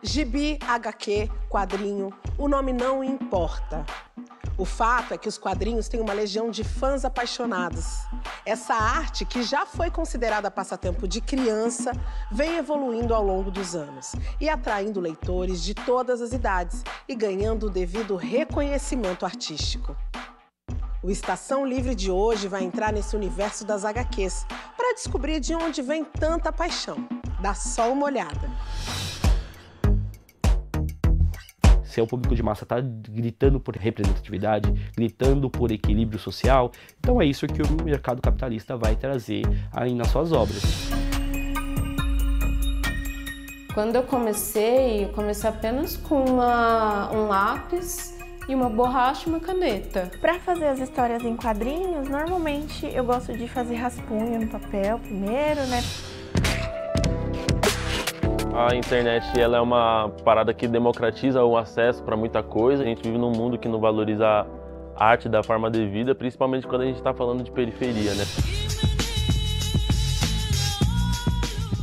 Gibi, HQ, quadrinho, o nome não importa. O fato é que os quadrinhos têm uma legião de fãs apaixonados. Essa arte, que já foi considerada passatempo de criança, vem evoluindo ao longo dos anos e atraindo leitores de todas as idades e ganhando o devido reconhecimento artístico. O Estação Livre de hoje vai entrar nesse universo das HQs para descobrir de onde vem tanta paixão. Dá só uma olhada. Se o público de massa está gritando por representatividade, gritando por equilíbrio social, então é isso que o mercado capitalista vai trazer aí nas suas obras. Quando eu comecei apenas com um lápis e uma borracha e uma caneta. Para fazer as histórias em quadrinhos, normalmente eu gosto de fazer rascunho no papel primeiro, né? A internet ela é uma parada que democratiza o acesso para muita coisa. A gente vive num mundo que não valoriza a arte da forma devida, principalmente quando a gente está falando de periferia, né?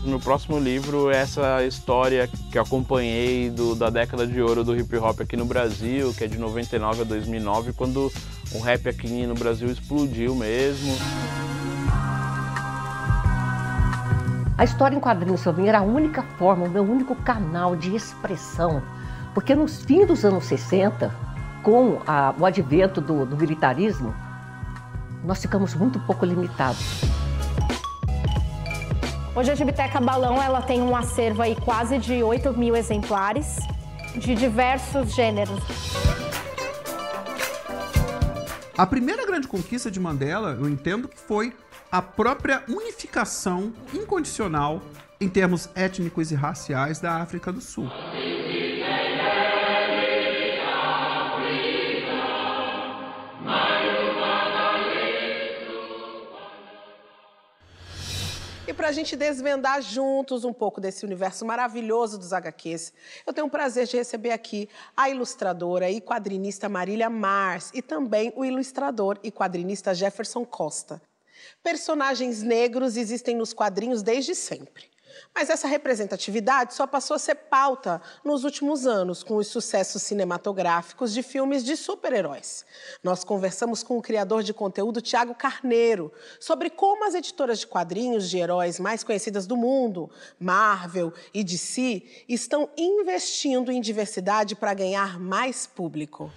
No próximo livro, essa história que eu acompanhei da década de ouro do hip hop aqui no Brasil, que é de 99 a 2009, quando o rap aqui no Brasil explodiu mesmo. A história em quadrinhos também era a única forma, o meu único canal de expressão. Porque no fim dos anos 60, com o advento do militarismo, nós ficamos muito pouco limitados. Hoje a Gibiteca Balão ela tem um acervo aí quase de 8.000 exemplares, de diversos gêneros. A primeira grande conquista de Mandela, eu entendo que foi a própria unificação incondicional em termos étnicos e raciais da África do Sul. E para a gente desvendar juntos um pouco desse universo maravilhoso dos HQs, eu tenho o prazer de receber aqui a ilustradora e quadrinista Marília Mars e também o ilustrador e quadrinista Jefferson Costa. Personagens negros existem nos quadrinhos desde sempre. Mas essa representatividade só passou a ser pauta nos últimos anos, com os sucessos cinematográficos de filmes de super-heróis. Nós conversamos com o criador de conteúdo Thiago Carneiro sobre como as editoras de quadrinhos de heróis mais conhecidas do mundo, Marvel e DC, estão investindo em diversidade para ganhar mais público.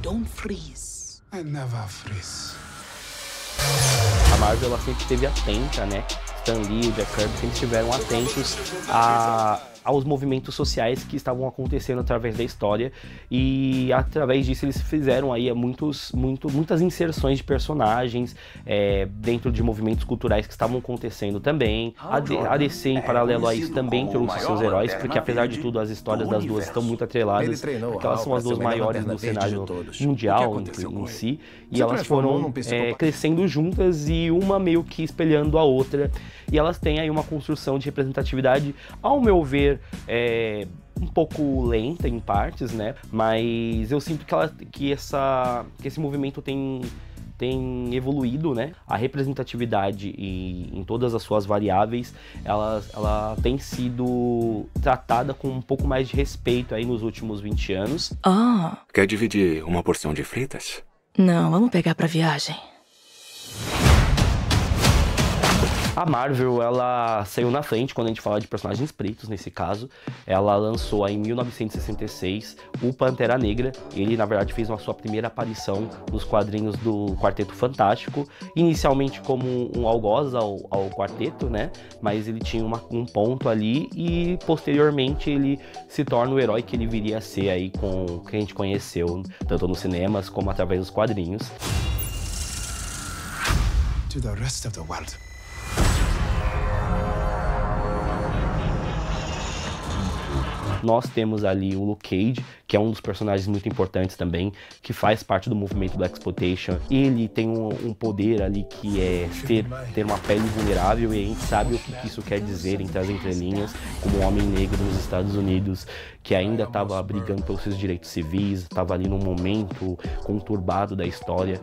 Don't freeze. I never freeze. A Marvel ela sempre esteve atenta, né? Stan Lee e Jack Kirby sempre estiveram atentos aos movimentos sociais que estavam acontecendo através da história, e através disso eles fizeram aí muitas inserções de personagens dentro de movimentos culturais que estavam acontecendo também. A DC, em paralelo a isso, também trouxe seus heróis, porque apesar de tudo as histórias das duas estão muito atreladas, porque elas são as duas maiores do cenário mundial em si, e elas foram crescendo juntas e uma meio que espelhando a outra, e elas têm aí uma construção de representatividade, ao meu ver, um pouco lenta em partes, né? Mas eu sinto que esse movimento tem evoluído, né? A representatividade em todas as suas variáveis, ela tem sido tratada com um pouco mais de respeito aí nos últimos 20 anos. Quer dividir uma porção de fritas? Não, vamos pegar pra viagem. A Marvel, ela saiu na frente quando a gente fala de personagens pretos, nesse caso. Ela lançou aí em 1966 o Pantera Negra. Ele, na verdade, fez a sua primeira aparição nos quadrinhos do Quarteto Fantástico. Inicialmente como um algoz ao quarteto, né? Mas ele tinha um ponto ali e, posteriormente, ele se torna o herói que ele viria a ser aí com o que a gente conheceu, tanto nos cinemas como através dos quadrinhos. To the rest of the world. Nós temos ali o Luke Cage, que é um dos personagens muito importantes também, que faz parte do movimento do Exploitation. Ele tem um poder ali que é ter uma pele vulnerável, e a gente sabe o que isso quer dizer entre as entrelinhas, como um homem negro nos Estados Unidos, que ainda estava brigando pelos seus direitos civis, estava ali num momento conturbado da história.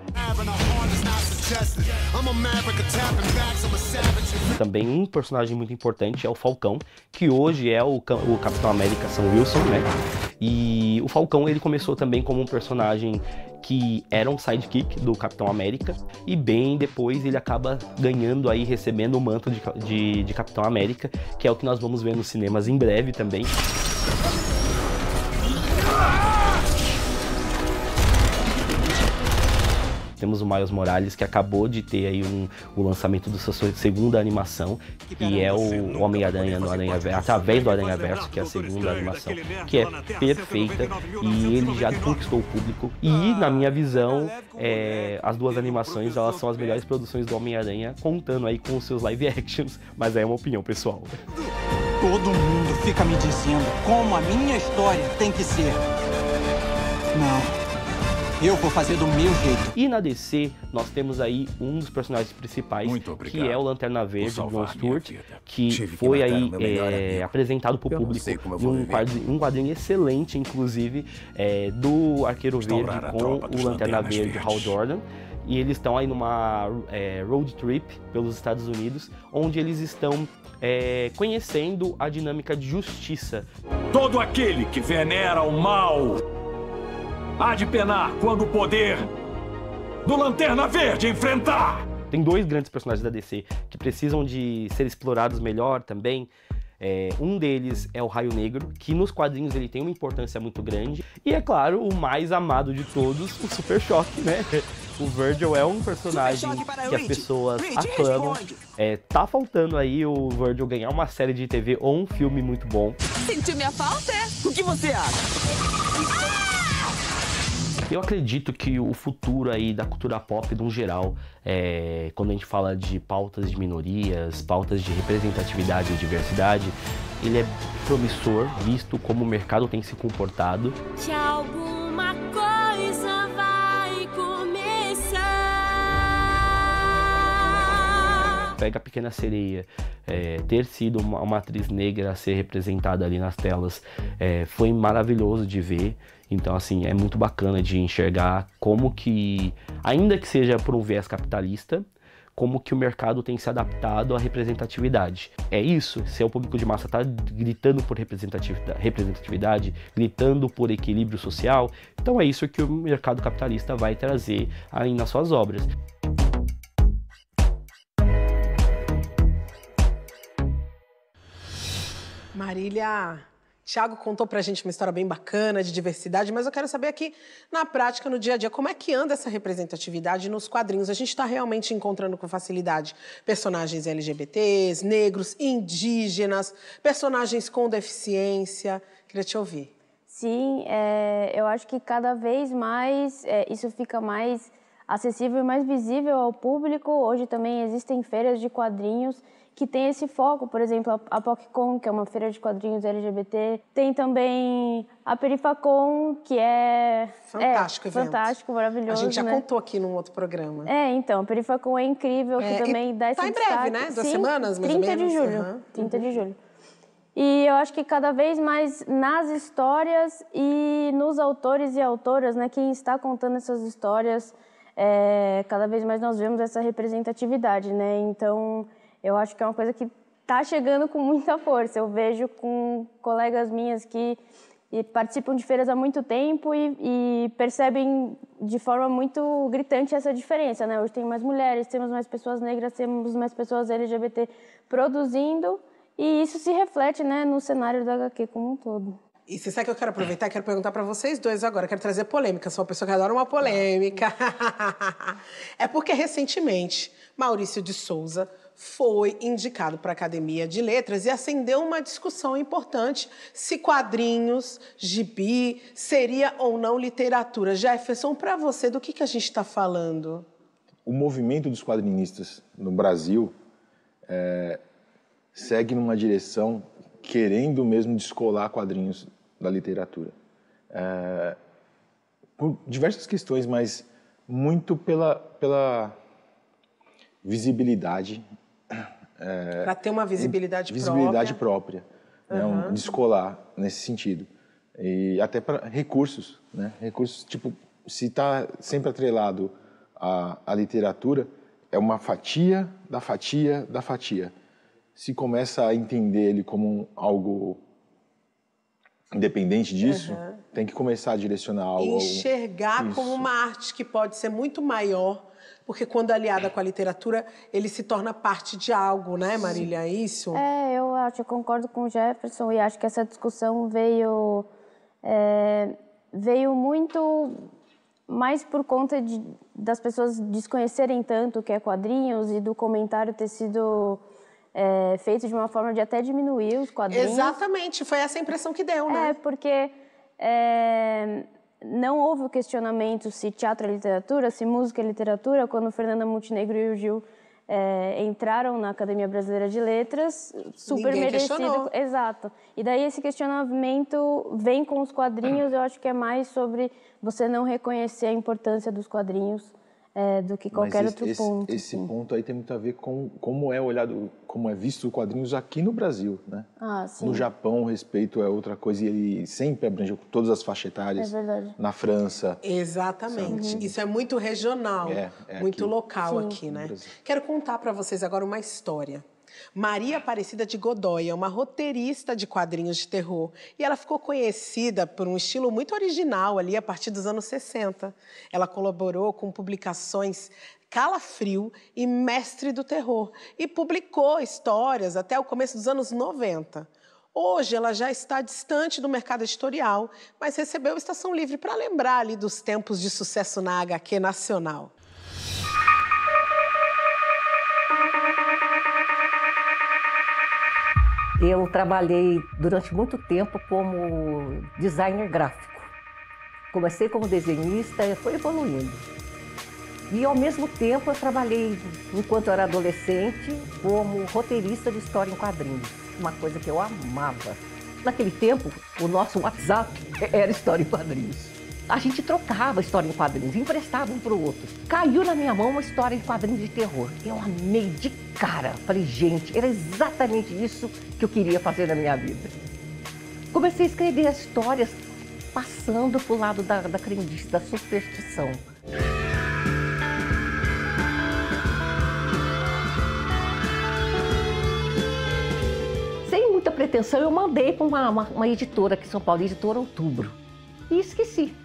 Também um personagem muito importante é o Falcão, que hoje é o Capitão América Sam Wilson, né? E o Falcão, ele começou também como um personagem que era um sidekick do Capitão América, e bem depois ele acaba ganhando aí, recebendo o manto de Capitão América, que é o que nós vamos ver nos cinemas em breve também. Temos o Miles Morales, que acabou de ter aí o lançamento da sua segunda animação, que é o Homem-Aranha no Aranhaverso, através do Aranhaverso, que é a segunda animação, que é perfeita, e ele já conquistou o público. E, na minha visão, as duas animações, elas são as melhores produções do Homem-Aranha, contando aí com os seus live actions, mas é uma opinião pessoal. Todo mundo fica me dizendo como a minha história tem que ser. Não. Eu vou fazer do meu jeito. E na DC, nós temos aí um dos personagens principais, que é o Lanterna Verde, John Stewart, que foi aí apresentado para o público em um quadrinho excelente, inclusive, do Arqueiro Verde com o Lanterna Verde, Hal Jordan. E eles estão aí numa road trip pelos Estados Unidos, onde eles estão conhecendo a dinâmica de justiça. Todo aquele que venera o mal há de penar quando o poder do Lanterna Verde enfrentar. Tem dois grandes personagens da DC que precisam de ser explorados melhor também. Um deles é o Raio Negro, que nos quadrinhos ele tem uma importância muito grande. E é claro, o mais amado de todos, o Super Choque, né? O Virgil é um personagem que as pessoas aclamam. Tá faltando aí o Virgil ganhar uma série de TV ou um filme muito bom. Sentiu minha falta? O que você acha? Eu acredito que o futuro aí da cultura pop, no geral, quando a gente fala de pautas de minorias, pautas de representatividade e diversidade, ele é promissor, visto como o mercado tem se comportado. Se alguma coisa vai começar. Pega a Pequena Sereia, ter sido uma atriz negra a ser representada ali nas telas, foi maravilhoso de ver. Então, assim, é muito bacana de enxergar como que, ainda que seja por um viés capitalista, como que o mercado tem se adaptado à representatividade. É isso, se o público de massa está gritando por representatividade, gritando por equilíbrio social, então é isso que o mercado capitalista vai trazer aí nas suas obras. Marília, Thiago contou pra gente uma história bem bacana de diversidade, mas eu quero saber aqui, na prática, no dia a dia, como é que anda essa representatividade nos quadrinhos? A gente está realmente encontrando com facilidade personagens LGBTs, negros, indígenas, personagens com deficiência. Queria te ouvir. Sim, eu acho que cada vez mais isso fica mais acessível e mais visível ao público. Hoje também existem feiras de quadrinhos que tem esse foco, por exemplo, a PocCon, que é uma feira de quadrinhos LGBT. Tem também a Perifacon, que é... Fantástico evento. Fantástico, maravilhoso, A gente já né? contou aqui num outro programa. Então, a Perifacon é incrível, que também dá esse tá em destaque. breve, né? 2 Sim, semanas, mais 30 ou menos? de julho. 30 de julho. E eu acho que cada vez mais nas histórias e nos autores e autoras, né, quem está contando essas histórias, cada vez mais nós vemos essa representatividade, né? Então, eu acho que é uma coisa que está chegando com muita força. Eu vejo com colegas minhas que participam de feiras há muito tempo e percebem de forma muito gritante essa diferença, né? Hoje tem mais mulheres, temos mais pessoas negras, temos mais pessoas LGBT produzindo, e isso se reflete, né, no cenário da HQ como um todo. E você sabe que eu quero aproveitar, quero perguntar para vocês dois agora, quero trazer polêmica, sou uma pessoa que adora uma polêmica. É porque recentemente Maurício de Souza foi indicado para a Academia de Letras e acendeu uma discussão importante se quadrinhos, gibi, seria ou não literatura. Jefferson, para você, do que a gente está falando? O movimento dos quadrinistas no Brasil segue numa direção querendo mesmo descolar quadrinhos da literatura. Por diversas questões, mas muito pela visibilidade. Para ter uma visibilidade própria. Né? Descolar nesse sentido. E até para recursos. Né? Recursos, tipo, se está sempre atrelado à literatura, é uma fatia da fatia da fatia. se começa a entender ele como algo independente disso, tem que começar a direcionar algo. Enxergar como uma arte que pode ser muito maior, porque quando aliada com a literatura, ele se torna parte de algo, né, Marília? É isso? Eu concordo com o Jefferson e acho que essa discussão veio muito mais por conta das pessoas desconhecerem tanto o que é quadrinhos e do comentário ter sido feito de uma forma de até diminuir os quadrinhos. Exatamente, foi essa a impressão que deu, né? Porque não houve o questionamento se teatro é literatura, se música é literatura, quando Fernanda Montenegro e o Gil entraram na Academia Brasileira de Letras, super Ninguém merecido. questionou. Exato. E daí esse questionamento vem com os quadrinhos, eu acho que é mais sobre você não reconhecer a importância dos quadrinhos do que qualquer outro ponto. Esse ponto aí tem muito a ver com como é olhado, como é visto os quadrinhos aqui no Brasil, né? Sim. No Japão, o respeito é outra coisa e ele sempre abrangeu todas as faixas etárias. É verdade. Na França. Exatamente. Isso é muito regional, muito aqui. local aqui, né? Quero contar para vocês agora uma história. Maria Aparecida de Godoy é uma roteirista de quadrinhos de terror e ela ficou conhecida por um estilo muito original ali a partir dos anos 60. Ela colaborou com publicações Calafrio e Mestre do Terror e publicou histórias até o começo dos anos 90. Hoje ela já está distante do mercado editorial, mas recebeu Estação Livre para lembrar ali dos tempos de sucesso na HQ nacional. Eu trabalhei durante muito tempo como designer gráfico. Comecei como desenhista e foi evoluindo. E, ao mesmo tempo, eu trabalhei, enquanto eu era adolescente, como roteirista de história em quadrinhos. Uma coisa que eu amava. Naquele tempo, o nosso WhatsApp era história em quadrinhos. A gente trocava história em quadrinhos, emprestava um para o outro. Caiu na minha mão uma história em quadrinhos de terror. Eu amei de cara. Falei, gente, era exatamente isso que eu queria fazer na minha vida. Comecei a escrever as histórias passando para o lado da crendice, da superstição. Sem muita pretensão, eu mandei para uma editora aqui em São Paulo, Editora Outubro. E esqueci.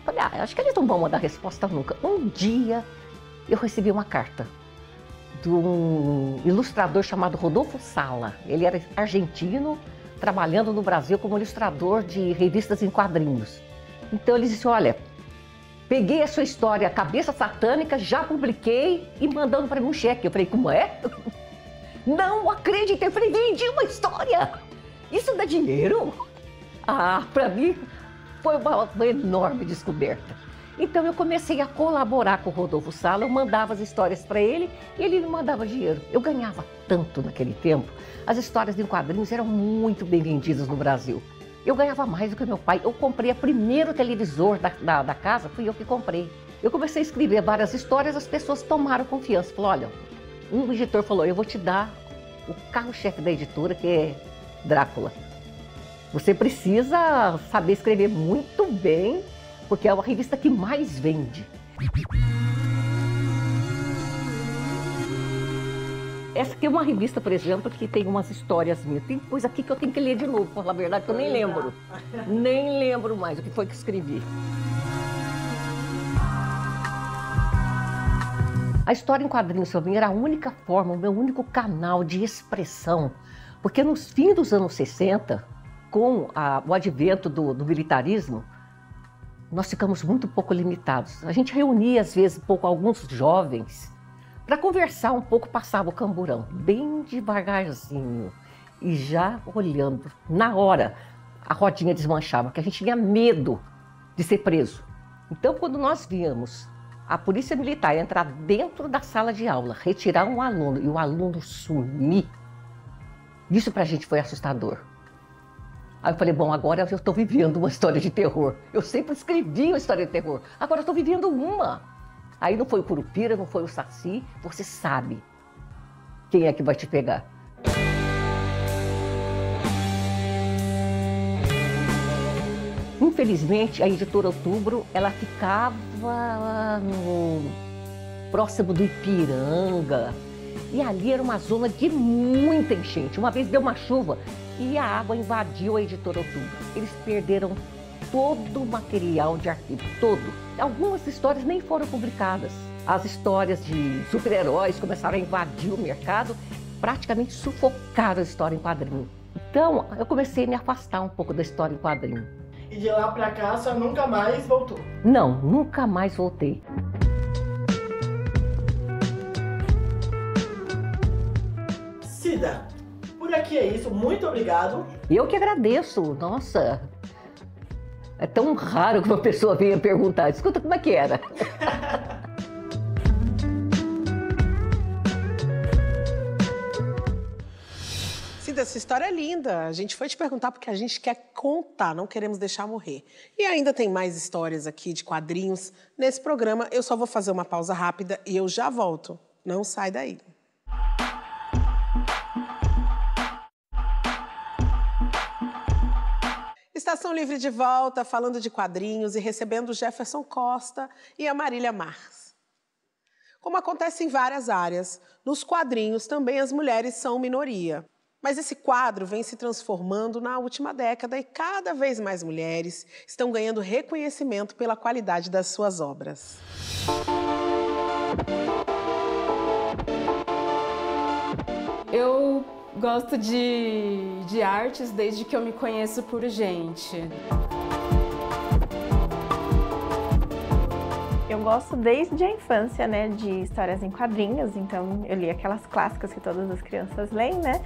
Falei, acho que eles não vão mandar resposta nunca. Um dia eu recebi uma carta de um ilustrador chamado Rodolfo Sala. Ele era argentino, trabalhando no Brasil como ilustrador de revistas em quadrinhos. Então ele disse, olha, peguei a sua história Cabeça Satânica, já publiquei e mandando para mim um cheque. Eu falei, como é? Não acreditei. Eu falei, vendi uma história. Isso dá dinheiro? Para mim foi uma enorme descoberta. Então eu comecei a colaborar com o Rodolfo Sala, eu mandava as histórias para ele e ele me mandava dinheiro. Eu ganhava tanto naquele tempo, as histórias em quadrinhos eram muito bem vendidas no Brasil. Eu ganhava mais do que meu pai. Eu comprei o primeiro televisor da casa, fui eu que comprei. Eu comecei a escrever várias histórias, as pessoas tomaram confiança. Falaram, olha, um editor falou, eu vou te dar o carro-chefe da editora, que é Drácula. Você precisa saber escrever muito bem, porque é uma revista que mais vende. Essa aqui é uma revista, por exemplo, que tem umas histórias minhas. Tem coisa aqui que eu tenho que ler de novo, pra falar a verdade, que eu nem lembro. Nem lembro mais o que foi que escrevi. A história em quadrinhos, para mim, era a única forma, o meu único canal de expressão. Porque nos fins dos anos 60, com o advento do militarismo, nós ficamos muito pouco limitados. A gente reunia, às vezes, alguns jovens para conversar um pouco, passava o camburão, bem devagarzinho. E já olhando, na hora, a rodinha desmanchava, porque a gente tinha medo de ser preso. Então, quando nós víamos a polícia militar entrar dentro da sala de aula, retirar um aluno e o aluno sumir, isso pra gente foi assustador. Aí eu falei, bom, agora eu estou vivendo uma história de terror. Eu sempre escrevi uma história de terror, agora eu estou vivendo uma. Aí não foi o Curupira, não foi o Saci, você sabe quem é que vai te pegar. Infelizmente, a Editora Outubro, ela ficava próximo do Ipiranga. E ali era uma zona de muita enchente. Uma vez deu uma chuva e a água invadiu a editora Outubro. Eles perderam todo o material de arquivo, todo. Algumas histórias nem foram publicadas. As histórias de super-heróis começaram a invadir o mercado, praticamente sufocaram a história em quadrinho. Então, eu comecei a me afastar um pouco da história em quadrinho. E de lá pra cá, você nunca mais voltou? Não, nunca mais voltei. Cida, por aqui é isso. Muito obrigado. Eu que agradeço. Nossa, é tão raro que uma pessoa venha perguntar. Escuta, como é que era? Cida, essa história é linda. A gente foi te perguntar porque a gente quer contar, não queremos deixar morrer. E ainda tem mais histórias aqui de quadrinhos nesse programa. Eu só vou fazer uma pausa rápida e eu já volto. Não sai daí. Estação Livre de volta, falando de quadrinhos e recebendo o Jefferson Costa e a Marília Marx. Como acontece em várias áreas, nos quadrinhos também as mulheres são minoria. Mas esse quadro vem se transformando na última década e cada vez mais mulheres estão ganhando reconhecimento pela qualidade das suas obras. Eu gosto de artes desde que eu me conheço por gente. Eu gosto desde a infância, né, de histórias em quadrinhos, então eu li aquelas clássicas que todas as crianças leem, né?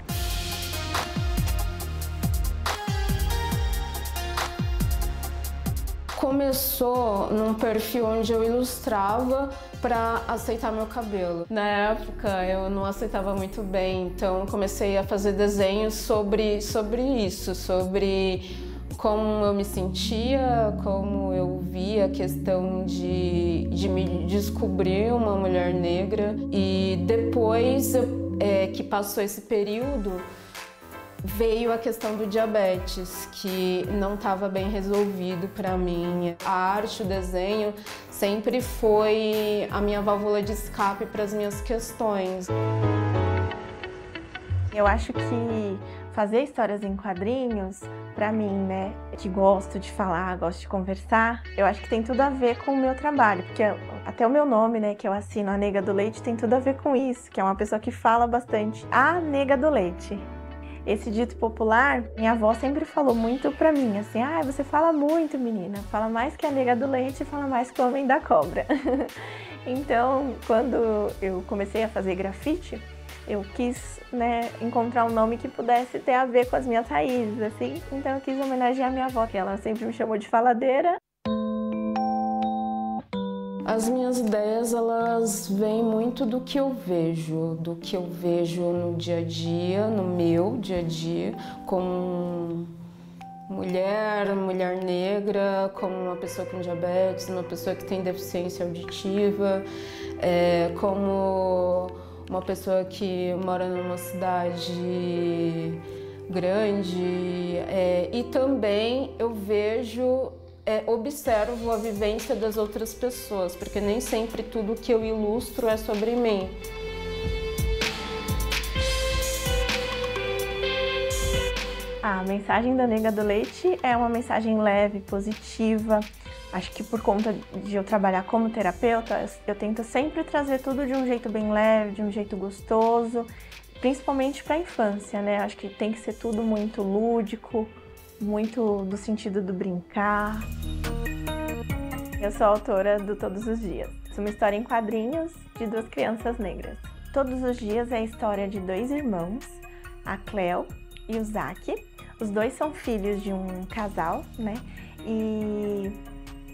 Começou num perfil onde eu ilustrava para aceitar meu cabelo. Na época eu não aceitava muito bem, então comecei a fazer desenhos sobre isso, sobre como eu me sentia, como eu via a questão de me descobrir uma mulher negra. E depois que passou esse período, veio a questão do diabetes, que não estava bem resolvido para mim. A arte, o desenho, sempre foi a minha válvula de escape para as minhas questões. Eu acho que fazer histórias em quadrinhos, para mim, né, que gosto de falar, gosto de conversar, eu acho que tem tudo a ver com o meu trabalho, porque até o meu nome, né, que eu assino, a Nega do Leite, tem tudo a ver com isso, que é uma pessoa que fala bastante. A Nega do Leite. Esse dito popular, minha avó sempre falou muito pra mim, assim, você fala muito, menina, fala mais que a Nega do Leite, fala mais que o Homem da Cobra. Então, quando eu comecei a fazer grafite, eu quis, né, encontrar um nome que pudesse ter a ver com as minhas raízes, assim, então eu quis homenagear minha avó, que ela sempre me chamou de faladeira. As minhas ideias, elas vêm muito do que eu vejo no dia a dia, no meu dia a dia, como mulher negra, como uma pessoa com diabetes, uma pessoa que tem deficiência auditiva, como uma pessoa que mora numa cidade grande, e também eu vejo observo a vivência das outras pessoas, porque nem sempre tudo que eu ilustro é sobre mim. A mensagem da Nega do Leite é uma mensagem leve, positiva. Acho que por conta de eu trabalhar como terapeuta, eu tento sempre trazer tudo de um jeito bem leve, de um jeito gostoso, principalmente para a infância, né? Acho que tem que ser tudo muito lúdico, muito do sentido do brincar. Eu sou autora do Todos os Dias. É uma história em quadrinhos de duas crianças negras. Todos os Dias é a história de dois irmãos, a Cleo e o Zac. Os dois são filhos de um casal, né? E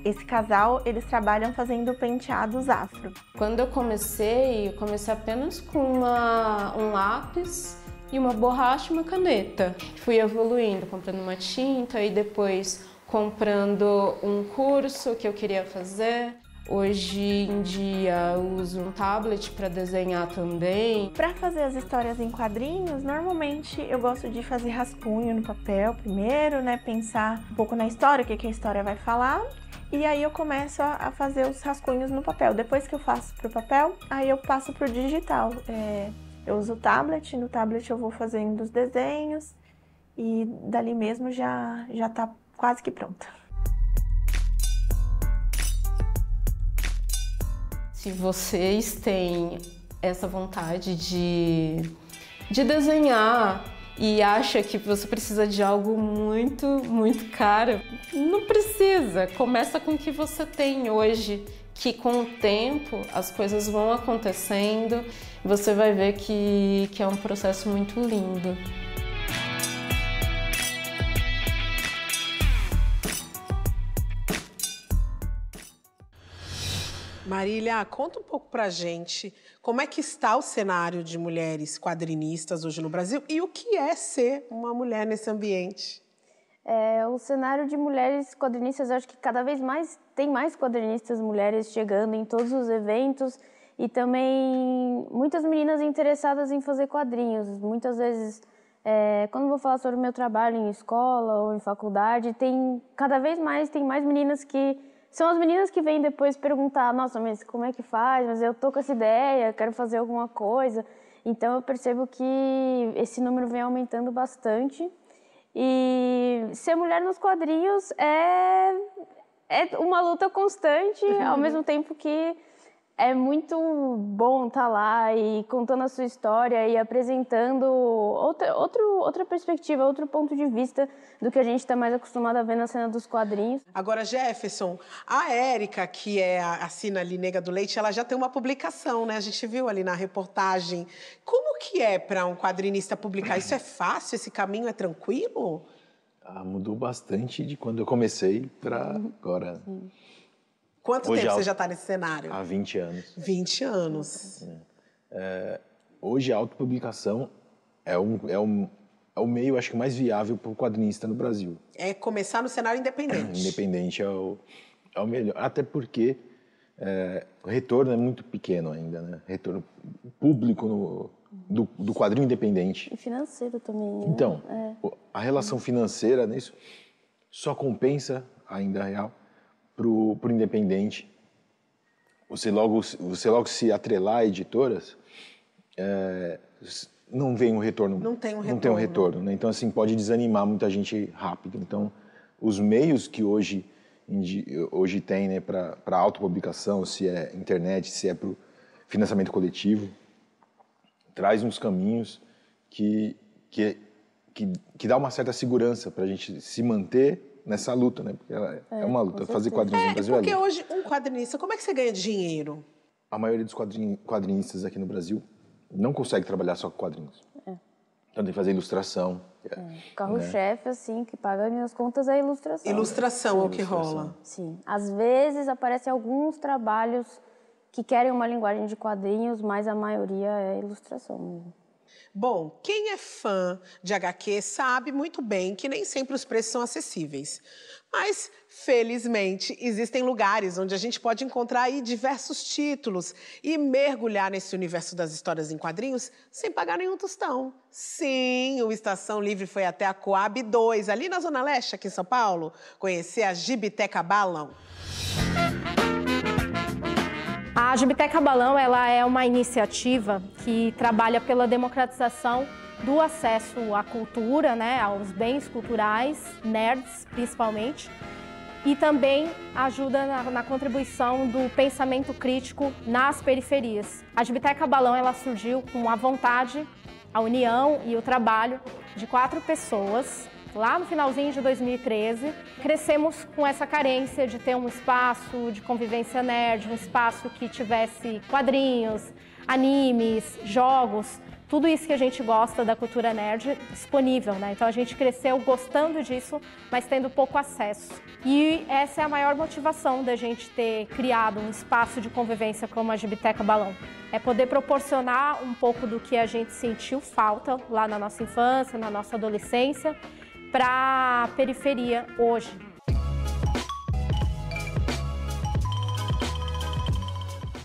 esse casal, eles trabalham fazendo penteados afro. Quando eu comecei apenas com um lápis e uma borracha e uma caneta. Fui evoluindo, comprando uma tinta e depois comprando um curso que eu queria fazer. Hoje em dia eu uso um tablet para desenhar também. Para fazer as histórias em quadrinhos, normalmente eu gosto de fazer rascunho no papel primeiro, né? Pensar um pouco na história, o que a história vai falar. E aí eu começo a fazer os rascunhos no papel. Depois que eu faço pro papel, aí eu passo pro digital. Eu uso o tablet, no tablet eu vou fazendo os desenhos e dali mesmo já tá quase que pronta. Se vocês têm essa vontade de desenhar e acha que você precisa de algo muito, muito caro, não precisa. Começa com o que você tem hoje, que com o tempo as coisas vão acontecendo e você vai ver que é um processo muito lindo. Marília, conta um pouco pra gente como é que está o cenário de mulheres quadrinistas hoje no Brasil e o que é ser uma mulher nesse ambiente. O cenário de mulheres quadrinistas, eu acho que cada vez mais tem mais quadrinistas mulheres chegando em todos os eventos e também muitas meninas interessadas em fazer quadrinhos. Muitas vezes, quando vou falar sobre o meu trabalho em escola ou em faculdade, cada vez mais tem mais meninas que são as meninas que vêm depois perguntar, nossa, mas como é que faz? Mas eu tô com essa ideia, quero fazer alguma coisa. Então eu percebo que esse número vem aumentando bastante. E ser mulher nos quadrinhos é uma luta constante, ao mesmo tempo que é muito bom estar lá e contando a sua história e apresentando outra perspectiva, outro ponto de vista do que a gente está mais acostumado a ver na cena dos quadrinhos. Agora, Jefferson, a Érica, que assina ali Nega do Leite, ela já tem uma publicação, né? A gente viu ali na reportagem. Como que é para um quadrinista publicar? Isso é fácil? Esse caminho é tranquilo? Mudou bastante de quando eu comecei para agora. Sim. Quanto tempo você já está nesse cenário? Há 20 anos. 20 anos. Hoje a autopublicação é o meio, acho que, mais viável para o quadrinista no Brasil. É começar no cenário independente. Independente é o melhor. Até porque o retorno é muito pequeno ainda, né? Retorno público do quadrinho independente. E financeiro também, né? Então, a relação financeira nisso só compensa, ainda real, pro independente. Você logo se atrelar a editoras, não vem um retorno. Não tem um retorno. Né? Então, assim, pode desanimar muita gente rápido. Então, os meios que hoje tem, né, para autopublicação, se é internet, se é para o financiamento coletivo, traz uns caminhos que dá uma certa segurança para a gente se manter nessa luta, né? Porque ela é uma luta. Fazer quadrinhos no Brasil porque hoje, um quadrinista, como é que você ganha dinheiro? A maioria dos quadrinistas aqui no Brasil não consegue trabalhar só com quadrinhos. Então tem que fazer ilustração. O carro-chefe, assim, que paga minhas contas é a ilustração. Ilustração é o que rola. Sim. Às vezes aparecem alguns trabalhos que querem uma linguagem de quadrinhos, mas a maioria é ilustração mesmo. Bom, quem é fã de HQ sabe muito bem que nem sempre os preços são acessíveis. Mas, felizmente, existem lugares onde a gente pode encontrar aí diversos títulos e mergulhar nesse universo das histórias em quadrinhos sem pagar nenhum tostão. Sim, o Estação Livre foi até a Coab 2, ali na Zona Leste, aqui em São Paulo, conhecer a Gibiteca Balão. A Gibiteca Balão, ela é uma iniciativa que trabalha pela democratização do acesso à cultura, né, aos bens culturais, nerds principalmente, e também ajuda na contribuição do pensamento crítico nas periferias. A Gibiteca Balão, ela surgiu com a vontade, a união e o trabalho de 4 pessoas. Lá no finalzinho de 2013, crescemos com essa carência de ter um espaço de convivência nerd, um espaço que tivesse quadrinhos, animes, jogos, tudo isso que a gente gosta da cultura nerd disponível, né? Então a gente cresceu gostando disso, mas tendo pouco acesso. E essa é a maior motivação da gente ter criado um espaço de convivência como a Gibiteca Balão. É poder proporcionar um pouco do que a gente sentiu falta lá na nossa infância, na nossa adolescência, para a periferia hoje.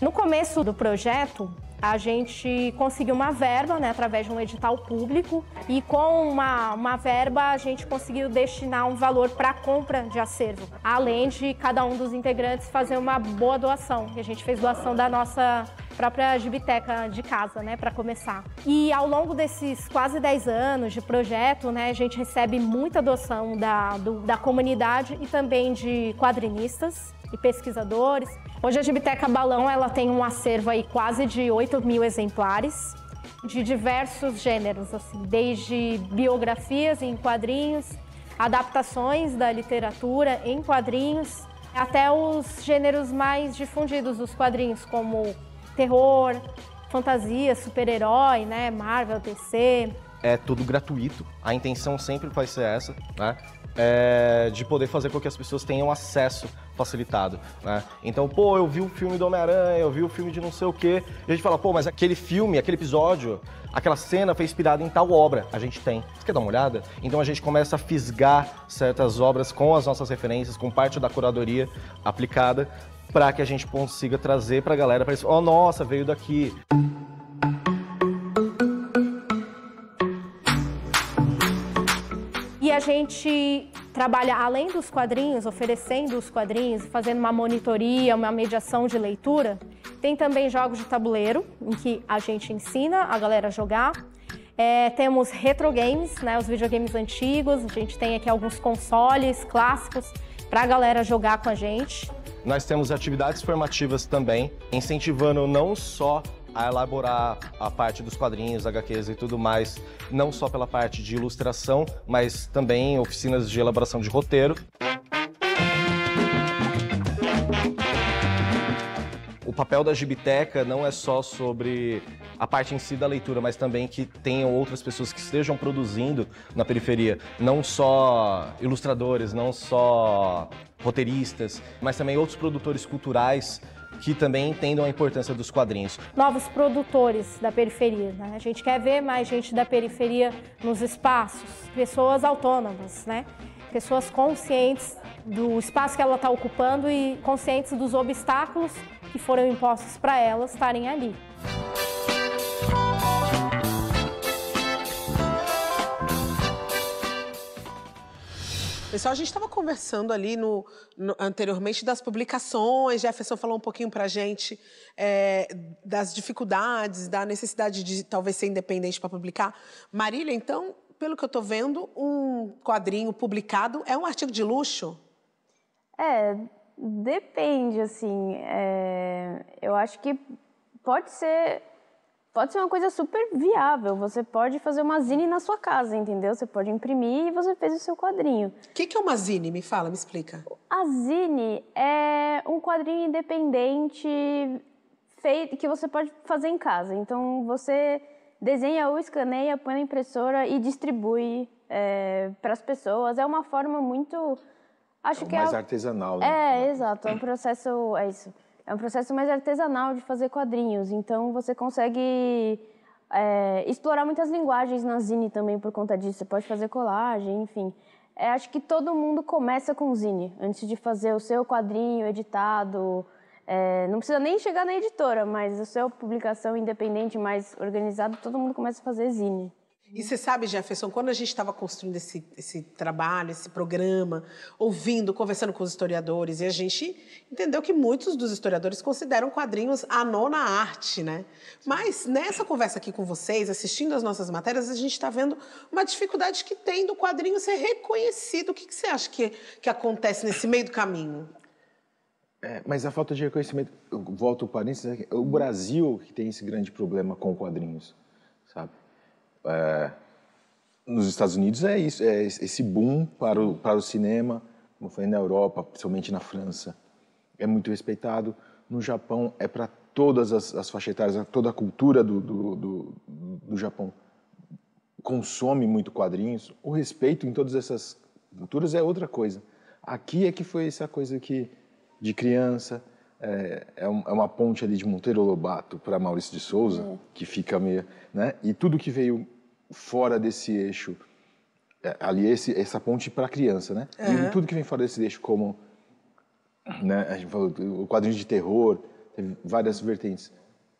No começo do projeto, a gente conseguiu uma verba, né, através de um edital público, e com uma verba a gente conseguiu destinar um valor para a compra de acervo, além de cada um dos integrantes fazer uma boa doação. E a gente fez doação da nossa própria gibiteca de casa, né, para começar. E ao longo desses quase 10 anos de projeto, né, a gente recebe muita adoção da comunidade e também de quadrinistas e pesquisadores. Hoje a Gibiteca Balão ela tem um acervo aí quase de 8.000 exemplares de diversos gêneros, assim, desde biografias em quadrinhos, adaptações da literatura em quadrinhos, até os gêneros mais difundidos dos quadrinhos, como terror, fantasia, super-herói, né, Marvel, DC. É tudo gratuito, a intenção sempre vai ser essa, né? De poder fazer com que as pessoas tenham acesso facilitado, né? Então, pô, eu vi o filme do Homem-Aranha, eu vi o filme de não sei o quê, e a gente fala, pô, mas aquele filme, aquele episódio, aquela cena foi inspirada em tal obra. A gente tem. Você quer dar uma olhada? Então a gente começa a fisgar certas obras com as nossas referências, com parte da curadoria aplicada, para que a gente consiga trazer pra galera, para oh, nossa, veio daqui. E a gente trabalha, além dos quadrinhos, oferecendo os quadrinhos, fazendo uma monitoria, uma mediação de leitura. Tem também jogos de tabuleiro, em que a gente ensina a galera a jogar. Temos retro games, né, os videogames antigos. A gente tem aqui alguns consoles clássicos para a galera jogar com a gente. Nós temos atividades formativas também, incentivando não só a elaborar a parte dos quadrinhos, HQs e tudo mais, não só pela parte de ilustração, mas também oficinas de elaboração de roteiro. O papel da Gibiteca não é só sobre a parte em si da leitura, mas também que tenham outras pessoas que estejam produzindo na periferia, não só ilustradores, não só roteiristas, mas também outros produtores culturais que também entendam a importância dos quadrinhos. Novos produtores da periferia, né? A gente quer ver mais gente da periferia nos espaços, pessoas autônomas, né? Pessoas conscientes do espaço que ela está ocupando e conscientes dos obstáculos que foram impostos para elas estarem ali. Pessoal, a gente estava conversando ali anteriormente das publicações. Jefferson falou um pouquinho para a gente das dificuldades, da necessidade de talvez ser independente para publicar. Marília, então, pelo que eu estou vendo, um quadrinho publicado é um artigo de luxo? Depende, assim. Eu acho que pode ser uma coisa super viável. Você pode fazer uma zine na sua casa, entendeu? Você pode imprimir e você fez o seu quadrinho. O que é uma zine? Me fala, me explica. A zine é um quadrinho independente feito que você pode fazer em casa. Então, você desenha ou escaneia, põe na impressora e distribui para as pessoas. É uma forma muito... Acho que mais artesanal, né? Exato. É um processo... É isso. É um processo mais artesanal de fazer quadrinhos, então você consegue explorar muitas linguagens na zine também por conta disso. Você pode fazer colagem, enfim. Acho que todo mundo começa com zine, antes de fazer o seu quadrinho editado. Não precisa nem chegar na editora, mas a sua publicação independente, mais organizada, todo mundo começa a fazer zine. E você sabe, Jefferson, quando a gente estava construindo esse trabalho, esse programa, ouvindo, conversando com os historiadores, e a gente entendeu que muitos dos historiadores consideram quadrinhos a nona arte, né? Mas nessa conversa aqui com vocês, assistindo as nossas matérias, a gente está vendo uma dificuldade que tem do quadrinho ser reconhecido. O que você acha que acontece nesse meio do caminho? Mas a falta de reconhecimento, eu volto para isso, o Brasil que tem esse grande problema com quadrinhos, sabe? Nos Estados Unidos é isso, esse boom para o cinema, como foi na Europa, principalmente na França, é muito respeitado. No Japão é para todas as faixas etárias, toda a cultura do Japão consome muito quadrinhos. O respeito em todas essas culturas é outra coisa. Aqui é que foi essa coisa que de criança é uma ponte ali de Monteiro Lobato para Maurício de Souza, que fica meio, né? E tudo que veio fora desse eixo, ali essa ponte para a criança, né? E tudo que vem fora desse eixo, como, né, a gente falou, o quadrinho de terror, teve várias vertentes,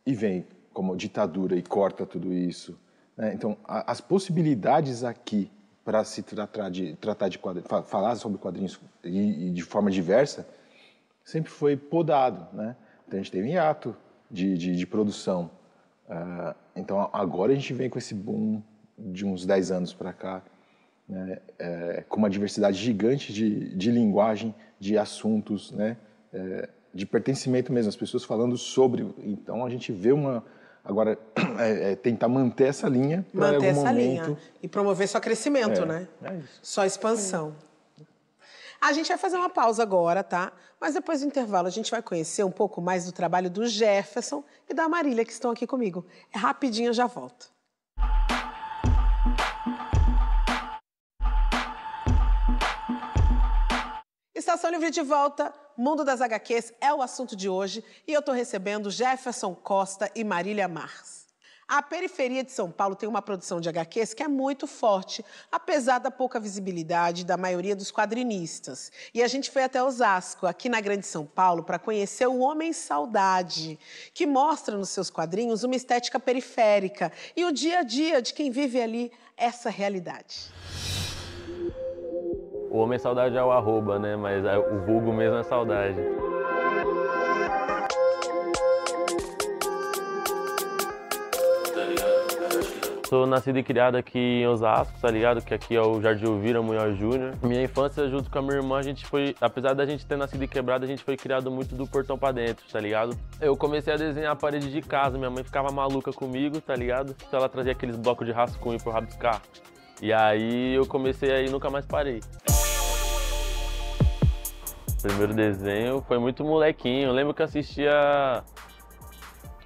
e vem como ditadura e corta tudo isso, né? Então, as possibilidades aqui para se tratar de quadrinhos, falar sobre quadrinhos e de forma diversa, sempre foi podado, né? Então a gente teve hiato de produção. Então agora a gente vem com esse boom de uns 10 anos para cá, né, com uma diversidade gigante de linguagem, de assuntos, né, de pertencimento mesmo, as pessoas falando sobre. Então a gente vê agora tentar manter essa linha para algum momento. Linha e promover só crescimento, né? Só expansão. A gente vai fazer uma pausa agora, tá? Mas depois do intervalo a gente vai conhecer um pouco mais do trabalho do Jefferson e da Marília, que estão aqui comigo. É rapidinho, eu já volto. Estação Livre de volta, Mundo das HQs é o assunto de hoje e eu estou recebendo Jefferson Costa e Marília Marx. A periferia de São Paulo tem uma produção de HQs que é muito forte, apesar da pouca visibilidade da maioria dos quadrinistas. E a gente foi até Osasco, aqui na Grande São Paulo, para conhecer o Homem Saudade, que mostra nos seus quadrinhos uma estética periférica e o dia a dia de quem vive ali essa realidade. O Homem Saudade é o arroba, né? Mas o vulgo mesmo é saudade. Sou nascido e criado aqui em Osasco, tá ligado? Que aqui é o Jardim Elvira Munhoz Júnior. Minha infância, junto com a minha irmã, a gente foi... Apesar da gente ter nascido e quebrado, a gente foi criado muito do portão pra dentro, tá ligado? Eu comecei a desenhar a parede de casa, minha mãe ficava maluca comigo, tá ligado? Então ela trazia aqueles blocos de rascunho pro rabiscar. E aí eu comecei aí e nunca mais parei. O primeiro desenho foi muito molequinho. Eu lembro que eu assistia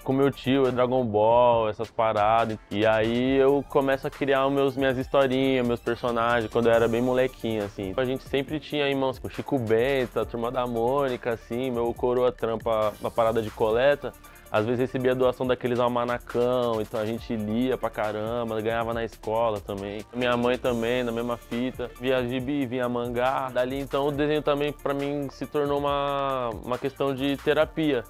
com meu tio Dragon Ball, essas paradas. E aí eu começo a criar minhas historinhas, meus personagens, quando eu era bem molequinho, assim. A gente sempre tinha em mãos o Chico Bento, a Turma da Mônica, assim, meu coroa trampa uma parada de coleta. Às vezes recebia doação daqueles almanacão, então a gente lia pra caramba, ganhava na escola também. Minha mãe também, na mesma fita. Via gibi, via mangá. Dali então o desenho também pra mim se tornou uma questão de terapia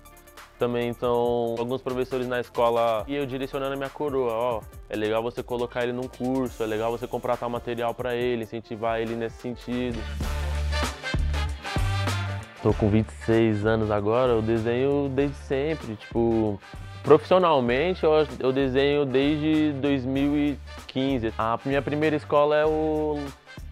também. Então alguns professores na escola iam direcionando a minha coroa, ó, é legal você colocar ele num curso, é legal você comprar tal material pra ele, incentivar ele nesse sentido. Tô com 26 anos agora, eu desenho desde sempre, tipo, profissionalmente eu desenho desde 2015. A minha primeira escola é o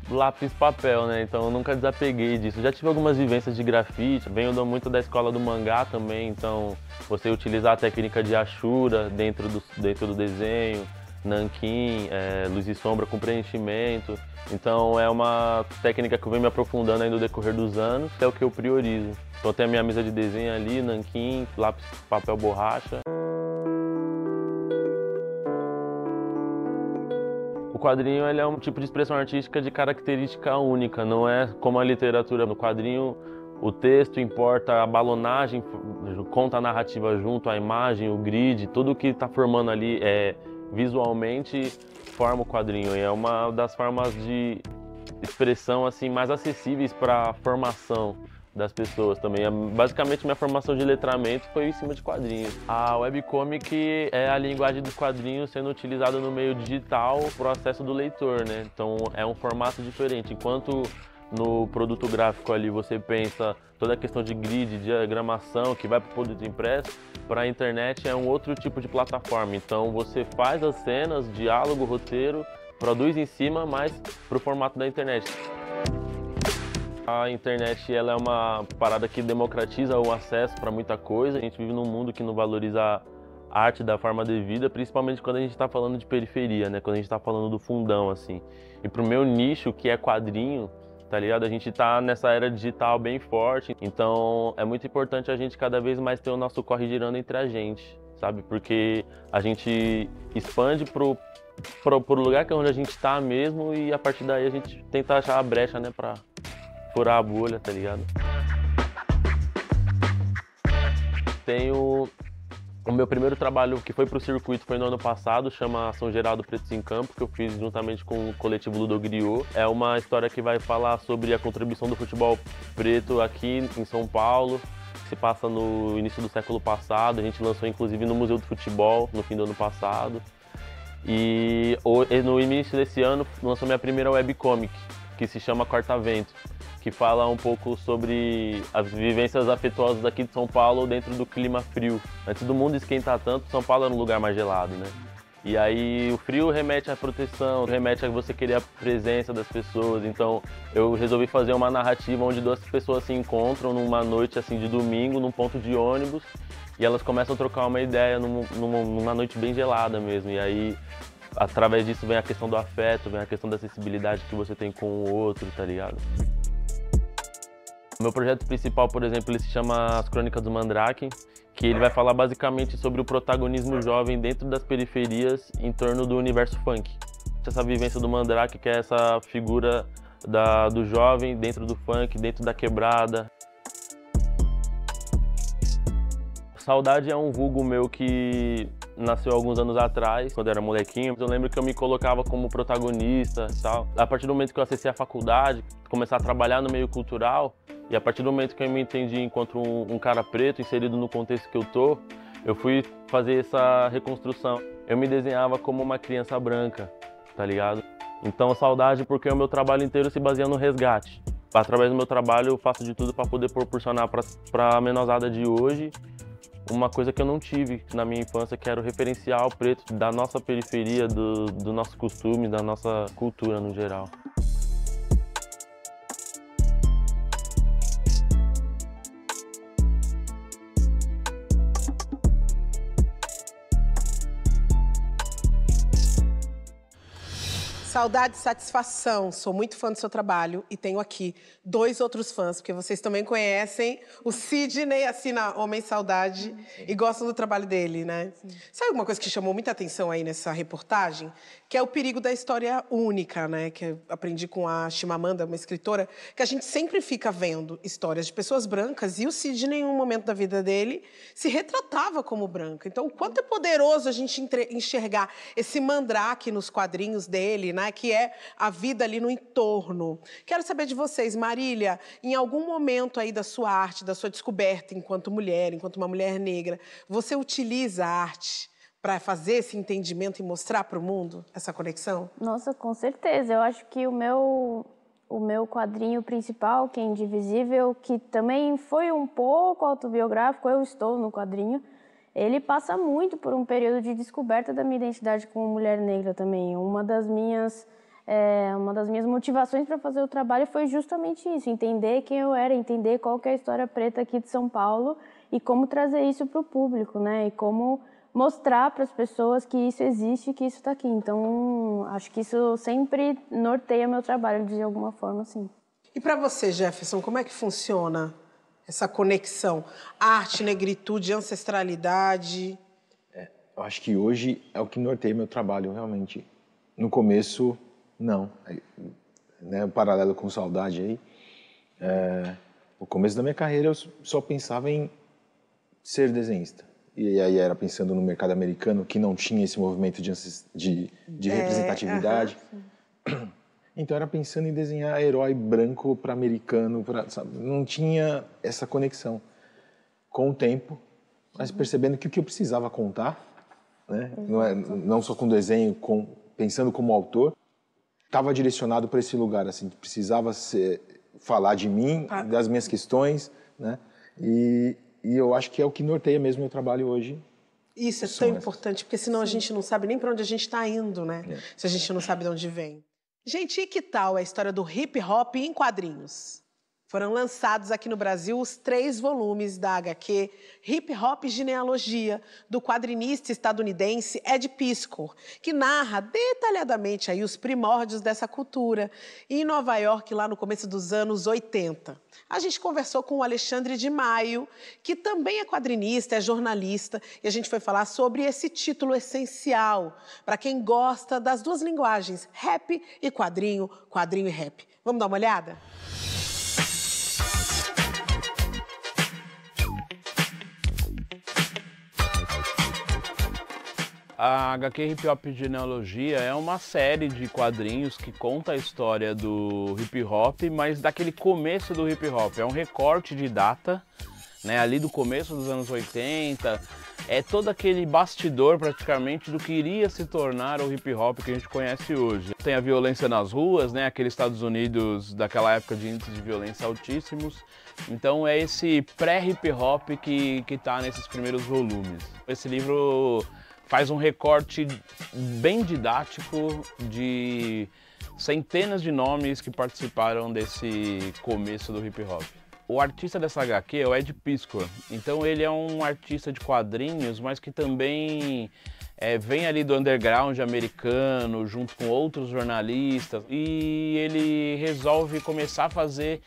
lápis papel, né, então eu nunca desapeguei disso. Já tive algumas vivências de grafite, venho muito da escola do mangá também, então você utilizar a técnica de Ashura dentro do desenho, nanquim, luz e sombra com preenchimento. Então é uma técnica que eu venho me aprofundando aí no decorrer dos anos, que é o que eu priorizo. Então tem a minha mesa de desenho ali, nanquim, lápis, papel, borracha. O quadrinho ele é um tipo de expressão artística de característica única, não é como a literatura. No quadrinho o texto importa, a balonagem conta a narrativa junto, a imagem, o grid, tudo que está formando ali visualmente forma o quadrinho, e é uma das formas de expressão assim mais acessíveis para a formação das pessoas também. Basicamente minha formação de letramento foi em cima de quadrinhos. A webcomic é a linguagem dos quadrinhos sendo utilizada no meio digital para o acesso do leitor, né? Então é um formato diferente. Enquanto no produto gráfico ali você pensa toda a questão de grid, diagramação que vai para o produto impresso, para a internet é um outro tipo de plataforma. Então você faz as cenas, diálogo, roteiro, produz em cima, mas para o formato da internet. A internet ela é uma parada que democratiza o acesso para muita coisa. A gente vive num mundo que não valoriza a arte da forma devida, principalmente quando a gente está falando de periferia, né? Quando a gente está falando do fundão, assim. E pro meu nicho, que é quadrinho, tá ligado? A gente tá nessa era digital bem forte, então é muito importante a gente cada vez mais ter o nosso corre girando entre a gente, sabe? Porque a gente expande pro lugar que é onde a gente tá mesmo e a partir daí a gente tenta achar a brecha, né, pra furar a bolha, tá ligado? Tenho o meu primeiro trabalho que foi pro circuito foi no ano passado, chama São Geraldo Pretos em Campo, que eu fiz juntamente com o coletivo Ludogriot. É uma história que vai falar sobre a contribuição do futebol preto aqui em São Paulo, que se passa no início do século passado. A gente lançou inclusive no Museu do Futebol no fim do ano passado. E no início desse ano lançou minha primeira webcomic, que se chama Corta Vento, que fala um pouco sobre as vivências afetuosas aqui de São Paulo dentro do clima frio. Antes do mundo esquentar tanto, São Paulo era um lugar mais gelado, né? E aí o frio remete à proteção, remete a você querer a presença das pessoas. Então eu resolvi fazer uma narrativa onde duas pessoas se encontram numa noite assim de domingo, num ponto de ônibus, e elas começam a trocar uma ideia numa noite bem gelada mesmo. E aí, através disso, vem a questão do afeto, vem a questão da sensibilidade que você tem com o outro, tá ligado? O meu projeto principal, por exemplo, ele se chama As Crônicas do Mandrake, que ele vai falar basicamente sobre o protagonismo jovem dentro das periferias em torno do universo funk. Essa vivência do Mandrake, que é essa figura do jovem dentro do funk, dentro da quebrada. Saudade é um vulgo meu que nasceu alguns anos atrás, quando eu era molequinho. Eu lembro que eu me colocava como protagonista e tal. A partir do momento que eu acessei a faculdade, começar a trabalhar no meio cultural, e a partir do momento que eu me entendi enquanto um cara preto, inserido no contexto que eu fui fazer essa reconstrução. Eu me desenhava como uma criança branca, tá ligado? Então, saudade porque o meu trabalho inteiro se baseia no resgate. Através do meu trabalho, eu faço de tudo para poder proporcionar para a menosada de hoje uma coisa que eu não tive na minha infância, que era o referencial preto da nossa periferia, do nosso costume, da nossa cultura no geral. Saudade e satisfação. Sou muito fã do seu trabalho e tenho aqui 2 outros fãs, porque vocês também conhecem o Sidney, assina Homem Saudade, e gostam do trabalho dele, né? Sim. Sabe alguma coisa que chamou muita atenção aí nessa reportagem? Que é o perigo da história única, né? Que eu aprendi com a Chimamanda, uma escritora, que a gente sempre fica vendo histórias de pessoas brancas, e o Sidney, em um momento da vida dele, se retratava como branco. Então, o quanto é poderoso a gente enxergar esse mandrake nos quadrinhos dele, né? Que é a vida ali no entorno. Quero saber de vocês, Marília, em algum momento aí da sua arte, da sua descoberta enquanto mulher, enquanto uma mulher negra, você utiliza a arte para fazer esse entendimento e mostrar para o mundo essa conexão? Nossa, com certeza. Eu acho que o meu quadrinho principal, que é Indivisível, que também foi um pouco autobiográfico, eu estou no quadrinho, ele passa muito por um período de descoberta da minha identidade como mulher negra também. Uma das minhas motivações para fazer o trabalho foi justamente isso, entender quem eu era, entender qual que é a história preta aqui de São Paulo e como trazer isso para o público, né? E como mostrar para as pessoas que isso existe e que isso está aqui. Então, acho que isso sempre norteia meu trabalho de alguma forma, assim. E para você, Jefferson, como é que funciona essa conexão? Arte, negritude, ancestralidade? Eu acho que hoje é o que norteia meu trabalho, realmente. No começo, não. Né, o paralelo com Saudade aí. No começo da minha carreira, eu só pensava em ser desenhista. E aí era pensando no mercado americano, que não tinha esse movimento de representatividade. Então era pensando em desenhar herói branco para americano, sabe? Não tinha essa conexão. Com o tempo, mas percebendo que o que eu precisava contar, né, não só com desenho, pensando como autor, estava direcionado para esse lugar, assim, precisava falar de mim, das minhas questões, né? E eu acho que é o que norteia mesmo o meu trabalho hoje. Isso é tão importante, porque senão a gente não sabe nem para onde a gente está indo, né? Se a gente não sabe de onde vem. Gente, e que tal a história do hip hop em quadrinhos? Foram lançados aqui no Brasil os 3 volumes da HQ Hip Hop Genealogia, do quadrinista estadunidense Ed Piskor, que narra detalhadamente aí os primórdios dessa cultura em Nova York, lá no começo dos anos 80. A gente conversou com o Alexandre de Maio, que também é quadrinista, é jornalista, e a gente foi falar sobre esse título essencial para quem gosta das 2 linguagens, rap e quadrinho, quadrinho e rap. Vamos dar uma olhada? A HQ Hip Hop Genealogia é uma série de quadrinhos que conta a história do hip hop, mas daquele começo do hip hop. É um recorte de data, né, ali do começo dos anos 80, é todo aquele bastidor praticamente do que iria se tornar o hip hop que a gente conhece hoje. Tem a violência nas ruas, né? Aqueles Estados Unidos daquela época de índices de violência altíssimos. Então é esse pré-hip hop que tá nesses primeiros volumes. Esse livro faz um recorte bem didático de centenas de nomes que participaram desse começo do hip hop. O artista dessa HQ é o Ed Piskor, então ele é um artista de quadrinhos, mas que também vem ali do underground americano, junto com outros jornalistas, e ele resolve começar a fazer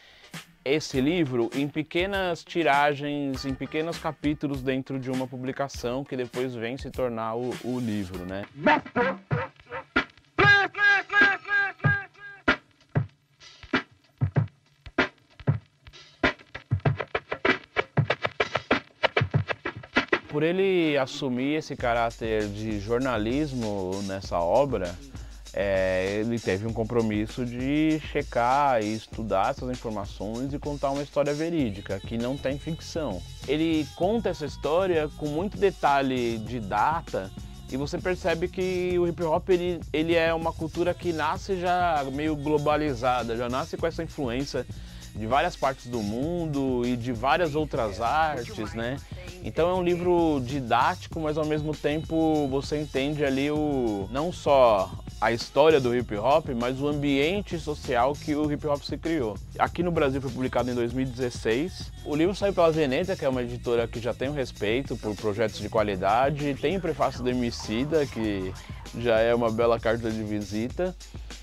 esse livro em pequenas tiragens, em pequenos capítulos dentro de uma publicação que depois vem se tornar o livro, né? Por ele assumir esse caráter de jornalismo nessa obra, ele teve um compromisso de checar e estudar essas informações e contar uma história verídica, que não tem ficção. Ele conta essa história com muito detalhe de data e você percebe que o hip hop ele é uma cultura que nasce já meio globalizada, já nasce com essa influência de várias partes do mundo e de várias outras artes, né? Então é um livro didático, mas ao mesmo tempo você entende ali não só a história do hip hop, mas o ambiente social que o hip hop se criou. Aqui no Brasil foi publicado em 2016. O livro saiu pela Veneta, que é uma editora que já tem um respeito por projetos de qualidade, tem o prefácio do Emicida, que já é uma bela carta de visita.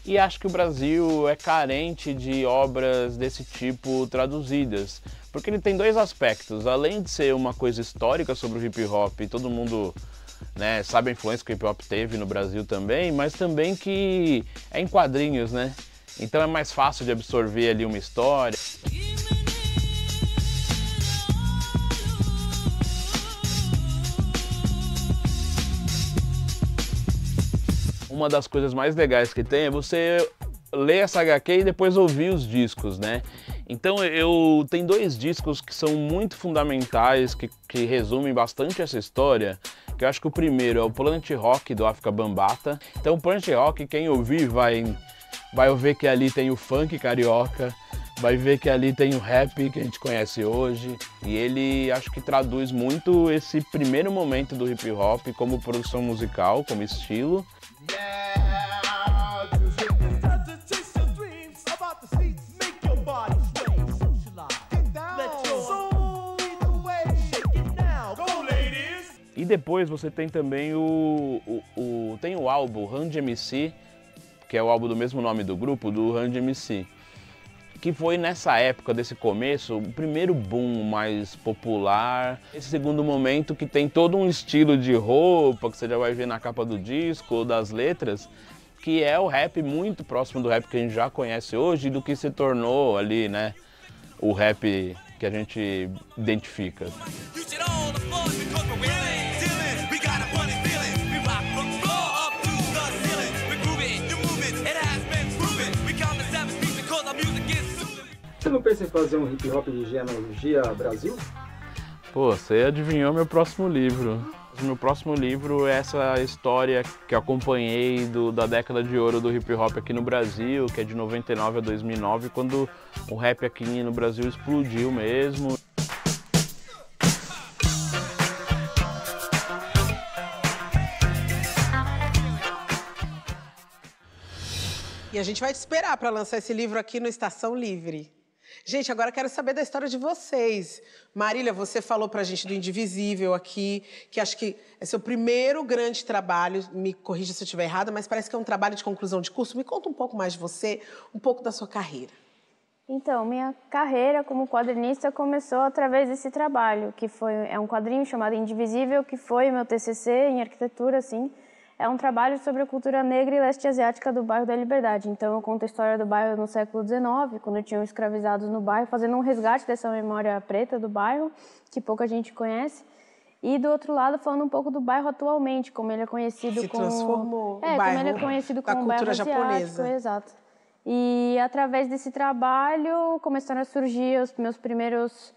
E acho que o Brasil é carente de obras desse tipo traduzidas, porque ele tem dois aspectos. Além de ser uma coisa histórica sobre o hip hop, e todo mundo, né, sabe a influência que o hip hop teve no Brasil também, mas também que é em quadrinhos, né? Então é mais fácil de absorver ali uma história. Uma das coisas mais legais que tem é você ler essa HQ e depois ouvir os discos, né? Então tem dois discos que são muito fundamentais, que resumem bastante essa história, que eu acho que o primeiro é o Planet Rock, do Afrika Bambaataa. Então o Planet Rock, quem ouvir vai ouvir que ali tem o funk carioca, vai ver que ali tem o rap que a gente conhece hoje, e ele acho que traduz muito esse primeiro momento do hip hop como produção musical, como estilo. E depois você tem também tem o álbum Run DMC, que é o álbum do mesmo nome do grupo, do Run DMC, que foi nessa época desse começo o primeiro boom mais popular. Esse segundo momento que tem todo um estilo de roupa que você já vai ver na capa do disco ou das letras, que é o rap muito próximo do rap que a gente já conhece hoje e do que se tornou ali, né, o rap que a gente identifica. Você não pensa em fazer um hip hop de genealogia Brasil? Pô, você adivinhou meu próximo livro. Meu próximo livro é essa história que eu acompanhei da década de ouro do hip hop aqui no Brasil, que é de 99 a 2009, quando o rap aqui no Brasil explodiu mesmo. E a gente vai te esperar para lançar esse livro aqui no Estação Livre. Gente, agora eu quero saber da história de vocês. Marília, você falou pra gente do Indivisível aqui, que acho que é seu primeiro grande trabalho, me corrija se eu estiver errada, mas parece que é um trabalho de conclusão de curso. Me conta um pouco mais de você, um pouco da sua carreira. Então, minha carreira como quadrinista começou através desse trabalho, que é um quadrinho chamado Indivisível, que foi meu TCC em arquitetura, assim. É um trabalho sobre a cultura negra e leste asiática do bairro da Liberdade. Então, eu conto a história do bairro no século XIX, quando tinham escravizados no bairro, fazendo um resgate dessa memória preta do bairro, que pouca gente conhece. E, do outro lado, falando um pouco do bairro atualmente, como ele é conhecido Se transformou o bairro como ele é conhecido como um bairro asiático, japonesa. Exato. E, através desse trabalho, começaram a surgir os meus primeiros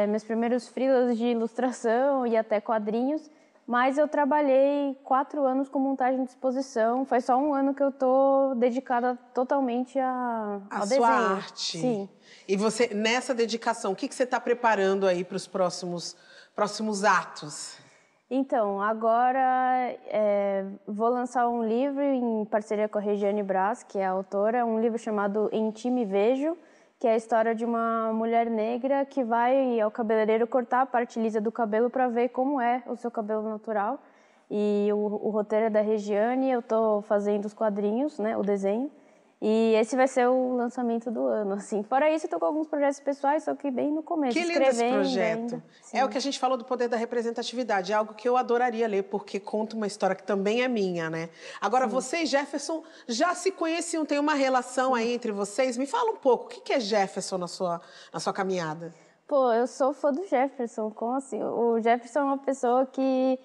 meus primeiros freelas de ilustração e até quadrinhos, mas eu trabalhei 4 anos com montagem de exposição. Faz só 1 ano que eu tô dedicada totalmente ao desenho. A sua arte. Sim. E você, nessa dedicação, o que você está preparando aí para os próximos atos? Então, agora vou lançar um livro em parceria com a Regiane Brás, que é a autora, um livro chamado Em Ti Me Vejo, que é a história de uma mulher negra que vai ao cabeleireiro cortar a parte lisa do cabelo para ver como é o seu cabelo natural. E o roteiro é da Regiane, eu estou fazendo os quadrinhos, né, o desenho. E esse vai ser o lançamento do ano, assim. Fora isso, eu tô com alguns projetos pessoais, só que bem no começo. Que lindo esse projeto. É o que a gente falou do poder da representatividade. É algo que eu adoraria ler, porque conta uma história que também é minha, né? Agora, você e Jefferson já se conheciam, tem uma relação aí entre vocês. Me fala um pouco, o que é Jefferson na sua caminhada? Pô, eu sou fã do Jefferson, como assim? O Jefferson é uma pessoa que...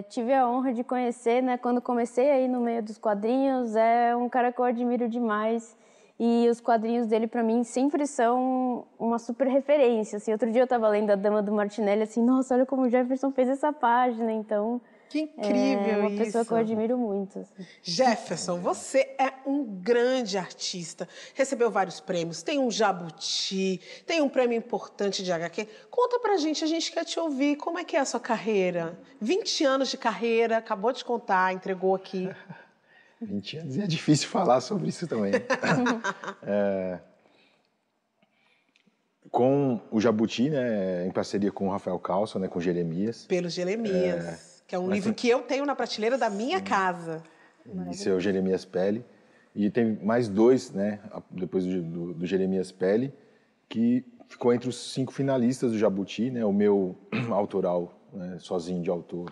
tive a honra de conhecer, né, quando comecei aí no meio dos quadrinhos. É um cara que eu admiro demais e os quadrinhos dele para mim sempre são uma super referência, assim. Outro dia eu tava lendo A Dama do Martinelli, assim, nossa, olha como o Jefferson fez essa página, então... Que incrível É uma isso. pessoa que eu admiro muito. Assim. Jefferson, você é um grande artista, recebeu vários prêmios, tem um Jabuti, tem um prêmio importante de HQ. Conta pra gente, a gente quer te ouvir, como é que é a sua carreira? 20 anos de carreira, acabou de contar, entregou aqui. 20 anos, e é difícil falar sobre isso também. Com o Jabuti, né, em parceria com o Rafael Calço, né, com Jeremias. Pelo Jeremias. Que é um livro que eu tenho na prateleira da minha casa. Esse é o Jeremias Pele. E tem mais 2, né, depois do Jeremias Pele, que ficou entre os 5 finalistas do Jabuti, né, o meu autoral, né, sozinho de autor,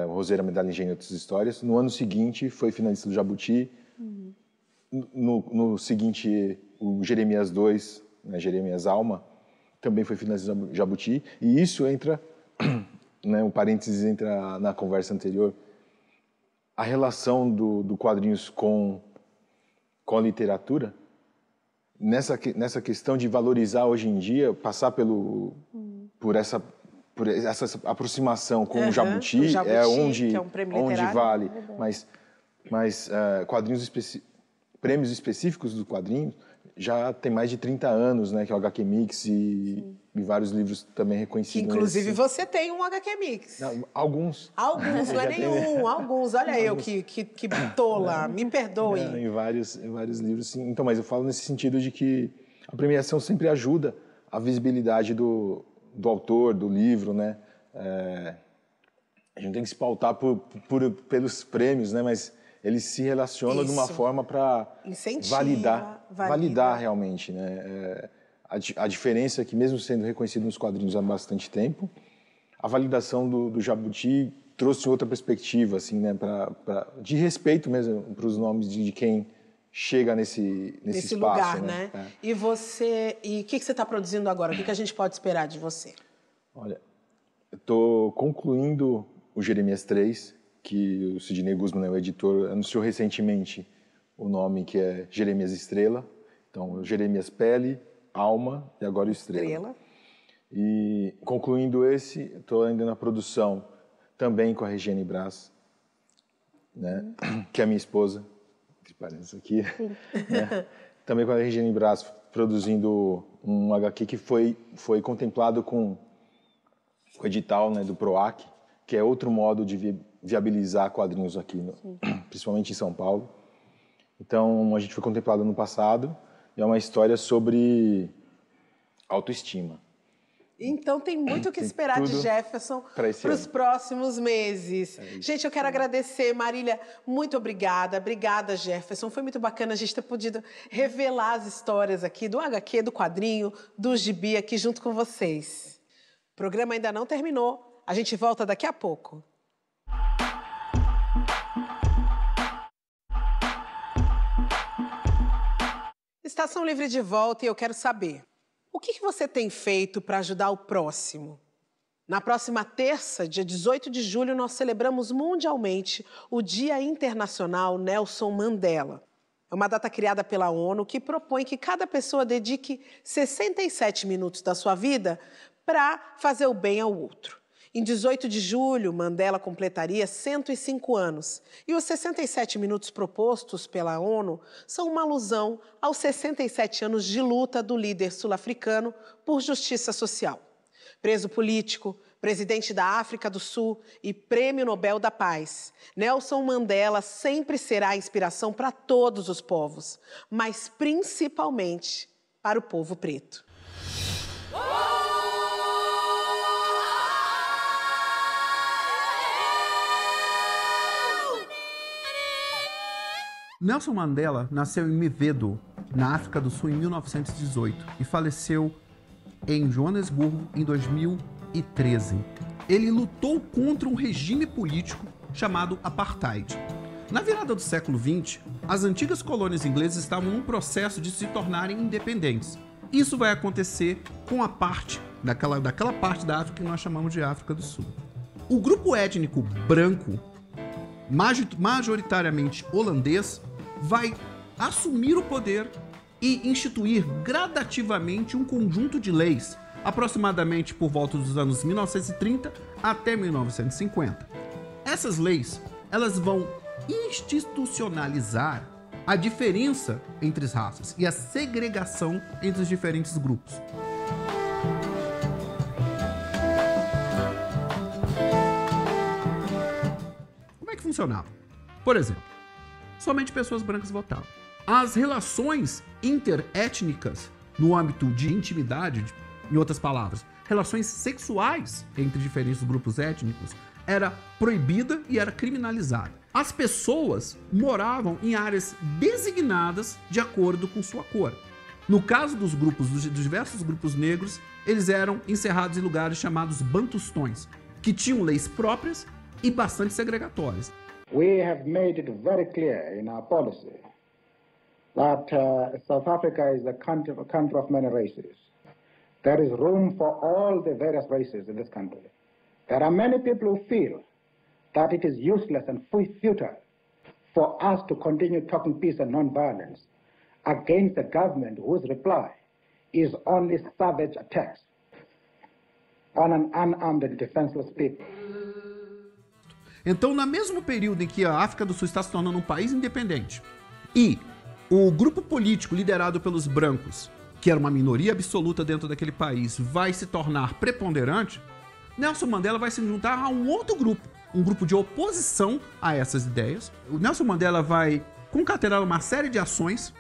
Roseira Medalha Engenho e Outras Histórias. No ano seguinte, foi finalista do Jabuti. No seguinte, o Jeremias 2, né, Jeremias Alma, também foi finalista do Jabuti. E isso entra... Né, um parênteses entra na conversa anterior, a relação do quadrinhos com a literatura, nessa questão de valorizar hoje em dia, passar por essa aproximação com o Jabuti, é onde, onde vale, mas quadrinhos prêmios específicos do quadrinho já tem mais de 30 anos, né, que é o HQ Mix e vários livros também reconhecidos. Que, inclusive, você tem um HQ Mix. Não, alguns. Alguns, não é nenhum, alguns. Olha eu que tola, me perdoe. Em vários livros, sim. Então, mas eu falo nesse sentido de que a premiação sempre ajuda a visibilidade do autor, do livro, né? A gente tem que se pautar pelos prêmios, né? Mas eles se relacionam de uma forma para validar realmente, né? A diferença é que, mesmo sendo reconhecido nos quadrinhos há bastante tempo, a validação do Jabuti trouxe outra perspectiva, assim, né? De respeito mesmo para os nomes de quem chega nesse espaço, lugar, né? E você, o que você está produzindo agora? O que a gente pode esperar de você? Olha, eu estou concluindo o Jeremias 3, que o Sidney Guzman, o editor, anunciou recentemente o nome, que é Jeremias Estrela. Então, Jeremias Pele, Alma e agora o Estrela. E concluindo esse, estou ainda na produção também com a Regiane Brás, né? Que é a minha esposa, que parece aqui. Né? Também com a Regiane Brás, produzindo um HQ que foi contemplado com o edital, né, do PROAC, que é outro modo de viabilizar quadrinhos aqui, principalmente em São Paulo. Então, a gente foi contemplado no passado, e é uma história sobre autoestima. Então, tem muito o que esperar de Jefferson para os próximos meses. Gente, eu quero agradecer, Marília, muito obrigada. Obrigada, Jefferson. Foi muito bacana a gente ter podido revelar as histórias aqui do HQ, do quadrinho, do gibi aqui junto com vocês. O programa ainda não terminou. A gente volta daqui a pouco. Estação Livre de volta e eu quero saber, o que você tem feito para ajudar o próximo? Na próxima terça, dia 18 de julho, nós celebramos mundialmente o Dia Internacional Nelson Mandela. É uma data criada pela ONU que propõe que cada pessoa dedique 67 minutos da sua vida para fazer o bem ao outro. Em 18 de julho, Mandela completaria 105 anos. E os 67 minutos propostos pela ONU são uma alusão aos 67 anos de luta do líder sul-africano por justiça social. Preso político, presidente da África do Sul e Prêmio Nobel da Paz, Nelson Mandela sempre será a inspiração para todos os povos, mas principalmente para o povo preto. Nelson Mandela nasceu em Mevedo, na África do Sul, em 1918 e faleceu em Joanesburgo em 2013. Ele lutou contra um regime político chamado Apartheid. Na virada do século XX, as antigas colônias inglesas estavam num processo de se tornarem independentes. Isso vai acontecer com a parte daquela parte da África que nós chamamos de África do Sul. O grupo étnico branco, majoritariamente holandês, vai assumir o poder e instituir gradativamente um conjunto de leis, aproximadamente por volta dos anos 1930 até 1950. Essas leis, elas vão institucionalizar a diferença entre as raças e a segregação entre os diferentes grupos. Como é que funcionava? Por exemplo, somente pessoas brancas votavam. As relações interétnicas no âmbito de intimidade, em outras palavras, relações sexuais entre diferentes grupos étnicos, era proibida e era criminalizada. As pessoas moravam em áreas designadas de acordo com sua cor. No caso dos diversos grupos negros, eles eram encerrados em lugares chamados bantustões, que tinham leis próprias e bastante segregatórias. We have made it very clear in our policy that South Africa is a country of many races. There is room for all the various races in this country. There are many people who feel that it is useless and futile for us to continue talking peace and non-violence against a government whose reply is only savage attacks on an unarmed and defenseless people. Então, no mesmo período em que a África do Sul está se tornando um país independente e o grupo político liderado pelos brancos, que era uma minoria absoluta dentro daquele país, vai se tornar preponderante, Nelson Mandela vai se juntar a um outro grupo, um grupo de oposição a essas ideias. O Nelson Mandela vai concatenar uma série de ações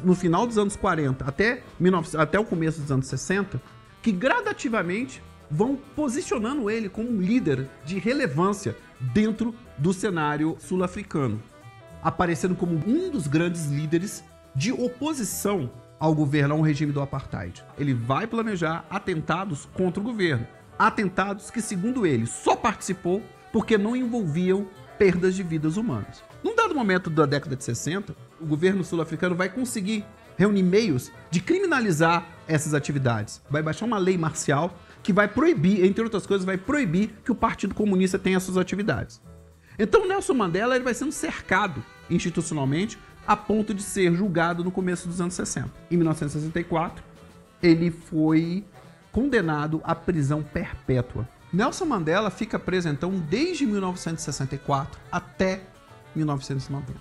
no final dos anos 40 até o começo dos anos 60, que gradativamente vão posicionando ele como um líder de relevância dentro do cenário sul-africano, aparecendo como um dos grandes líderes de oposição ao governo, ao regime do Apartheid. Ele vai planejar atentados contra o governo. Atentados que, segundo ele, só participou porque não envolviam perdas de vidas humanas. Num dado momento da década de 60, o governo sul-africano vai conseguir reunir meios de criminalizar essas atividades. Vai baixar uma lei marcial que vai proibir, entre outras coisas, vai proibir que o Partido Comunista tenha suas atividades. Então Nelson Mandela ele vai sendo cercado institucionalmente a ponto de ser julgado no começo dos anos 60. Em 1964, ele foi condenado à prisão perpétua. Nelson Mandela fica preso, então, desde 1964 até 1990.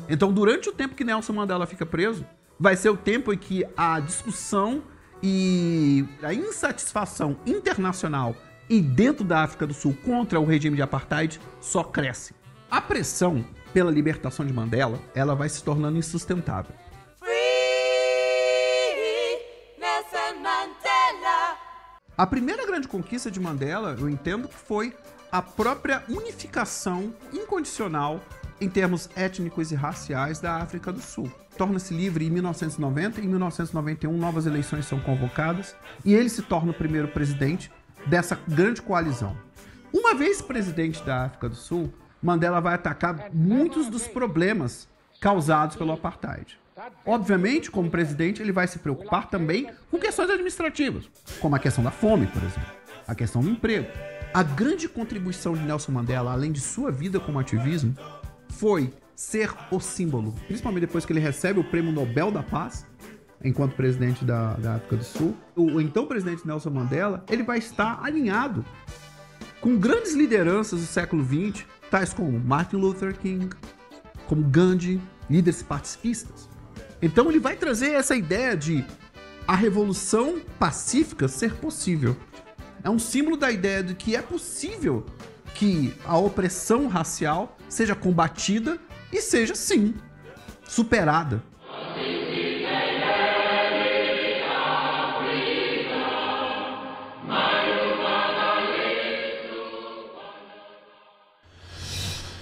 Então, durante o tempo que Nelson Mandela fica preso, vai ser o tempo em que a discussão e a insatisfação internacional e dentro da África do Sul contra o regime de Apartheid só cresce. A pressão pela libertação de Mandela, ela vai se tornando insustentável. A primeira grande conquista de Mandela, eu entendo que foi a própria unificação incondicional em termos étnicos e raciais da África do Sul. Torna-se livre em 1990, em 1991 novas eleições são convocadas e ele se torna o primeiro presidente dessa grande coalizão. Uma vez presidente da África do Sul, Mandela vai atacar muitos dos problemas causados pelo Apartheid. Obviamente, como presidente, ele vai se preocupar também com questões administrativas, como a questão da fome, por exemplo, a questão do emprego. A grande contribuição de Nelson Mandela, além de sua vida como ativismo, foi ser o símbolo. Principalmente depois que ele recebe o Prêmio Nobel da Paz, enquanto presidente da África do Sul. O então presidente Nelson Mandela, ele vai estar alinhado com grandes lideranças do século XX, tais como Martin Luther King, como Gandhi, líderes pacifistas. Então ele vai trazer essa ideia de a revolução pacífica ser possível. É um símbolo da ideia de que é possível que a opressão racial seja combatida e seja, sim, superada.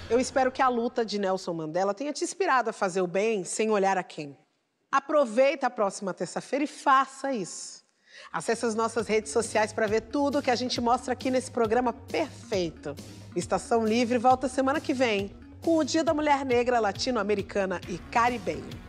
Eu espero que a luta de Nelson Mandela tenha te inspirado a fazer o bem sem olhar a quem. Aproveita a próxima terça-feira e faça isso. Acesse as nossas redes sociais para ver tudo que a gente mostra aqui nesse programa perfeito. Estação Livre volta semana que vem, com o Dia da Mulher Negra, Latino-Americana e Caribenha.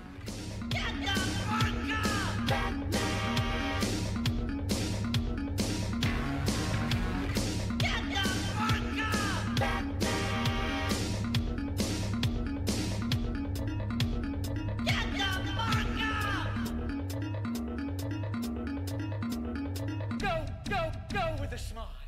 Go with a smile.